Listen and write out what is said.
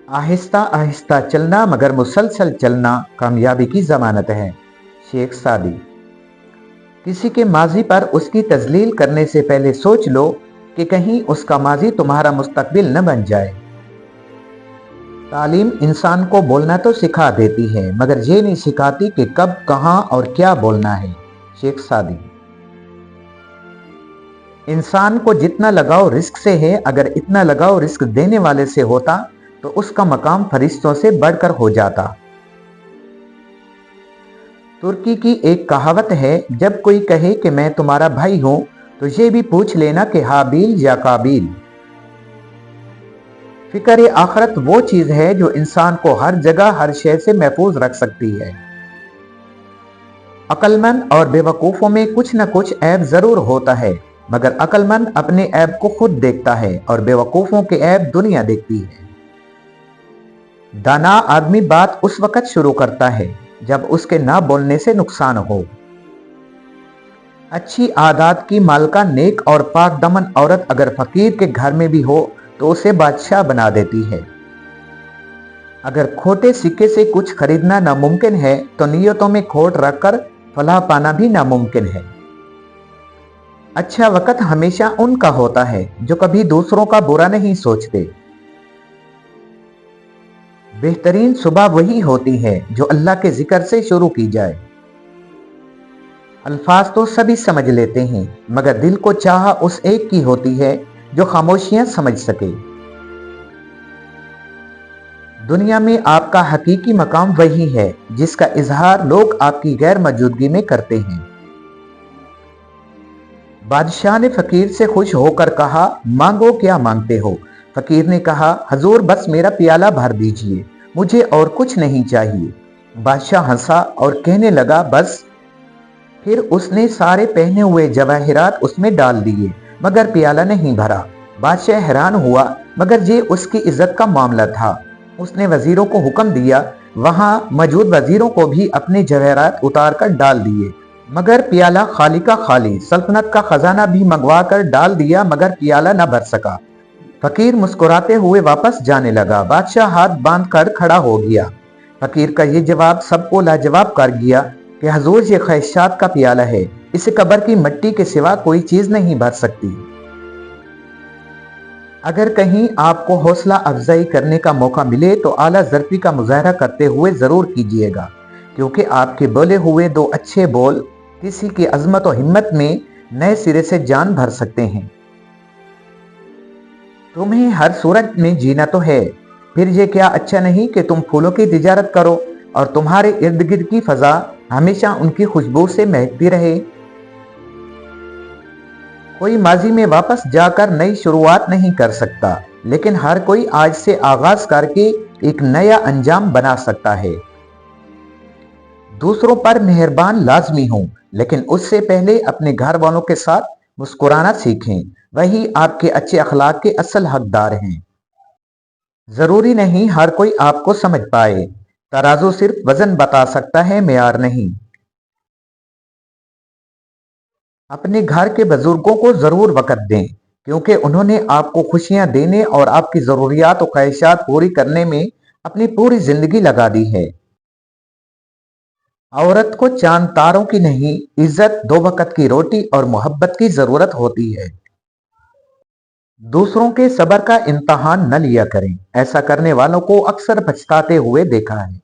आहिस्ता आहिस्ता चलना मगर मुसलसल चलना कामयाबी की जमानत है। शेख सादी। किसी के माजी पर उसकी तजलील करने से पहले सोच लो कि कहीं उसका माजी तुम्हारा मुस्तकबिल न बन जाए। तालीम इंसान को बोलना तो सिखा देती है मगर ये नहीं सिखाती कि कब कहाँ और क्या बोलना है। शेख सादी। इंसान को जितना लगाव रिस्क से है, अगर इतना लगाव रिस्क देने वाले से होता तो उसका मकाम फरिश्तों से बढ़कर हो जाता। तुर्की की एक कहावत है, जब कोई कहे कि मैं तुम्हारा भाई हूं तो ये भी पूछ लेना कि हाबिल या काबिल। फिक्र आखरत वो चीज है जो इंसान को हर जगह हर शय से महफूज रख सकती है। अक्लमंद और बेवकूफों में कुछ न कुछ ऐब जरूर होता है, मगर अक्लमंद अपने ऐब को खुद देखता है और बेवकूफों के ऐब दुनिया देखती है। दाना आदमी बात उस वक्त शुरू करता है जब उसके ना बोलने से नुकसान हो। अच्छी आदत की मालका नेक और पाक दमन औरत अगर फकीर के घर में भी हो तो उसे बादशाह बना देती है। अगर खोटे सिक्के से कुछ खरीदना नामुमकिन है तो नियतों में खोट रखकर फलाह पाना भी नामुमकिन है। अच्छा वक्त हमेशा उनका होता है जो कभी दूसरों का बुरा नहीं सोचते। बेहतरीन सुबह वही होती है जो अल्लाह के जिक्र से शुरू की जाए। अल्फाज तो सभी समझ लेते हैं मगर दिल को चाह उस एक की होती है जो खामोशियां समझ सके। दुनिया में आपका हकीकी मकाम वही है जिसका इजहार लोग आपकी गैर मौजूदगी में करते हैं। बादशाह ने फकीर से खुश होकर कहा, मांगो क्या मांगते हो। फकीर ने कहा, हजूर बस मेरा प्याला भर दीजिए, मुझे और कुछ नहीं चाहिए। बादशाह हंसा और कहने लगा, बस। फिर उसने सारे पहने हुए जवाहिरात उसमें डाल दिए मगर प्याला नहीं भरा। बादशाह हैरान हुआ मगर ये उसकी इज्जत का मामला था। उसने वजीरों को हुक्म दिया, वहां मौजूद वजीरों को भी अपने जवाहिरात उतार कर डाल दिए मगर प्याला खाली का खाली। सल्तनत का खजाना भी मंगवा कर डाल दिया मगर प्याला न भर सका। फकीर मुस्कुराते हुए वापस जाने लगा। बादशाह हाथ बांध कर खड़ा हो गया। फकीर का ये जवाब सबको लाजवाब कर गया कि हजूर ये ख्वाहिशात का प्याला है, इसे कब्र की मिट्टी के सिवा कोई चीज नहीं भर सकती। अगर कहीं आपको हौसला अफजाई करने का मौका मिले तो आला ज़र्फी का मुजाहरा करते हुए जरूर कीजिएगा, क्योंकि आपके बोले हुए दो अच्छे बोल किसी की अजमत और हिम्मत में नए सिरे से जान भर सकते हैं। तुम्हें हर सूरत में जीना तो है, फिर ये क्या अच्छा नहीं कि तुम फूलों की तिजारत करो और तुम्हारे इर्द गिर्द की फजा हमेशा उनकी खुशबू से महकती रहे। कोई माजी में वापस जाकर नई शुरुआत नहीं कर सकता, लेकिन हर कोई आज से आगाज करके एक नया अंजाम बना सकता है। दूसरों पर मेहरबान लाजमी हो, लेकिन उससे पहले अपने घर वालों के साथ मुस्कुराना सीखें, वही आपके अच्छे अखलाक के असल हकदार हैं। जरूरी नहीं हर कोई आपको समझ पाए, तराजू सिर्फ वजन बता सकता है, मेयार नहीं। अपने घर के बुजुर्गों को जरूर वक्त दें, क्योंकि उन्होंने आपको खुशियां देने और आपकी जरूरियात और ख्वाहिशात पूरी करने में अपनी पूरी जिंदगी लगा दी है। औरत को चांद तारों की नहीं, इज्जत, दो वक्त की रोटी और मोहब्बत की जरूरत होती है। दूसरों के सब्र का इम्तहान न लिया करें, ऐसा करने वालों को अक्सर पछताते हुए देखा है।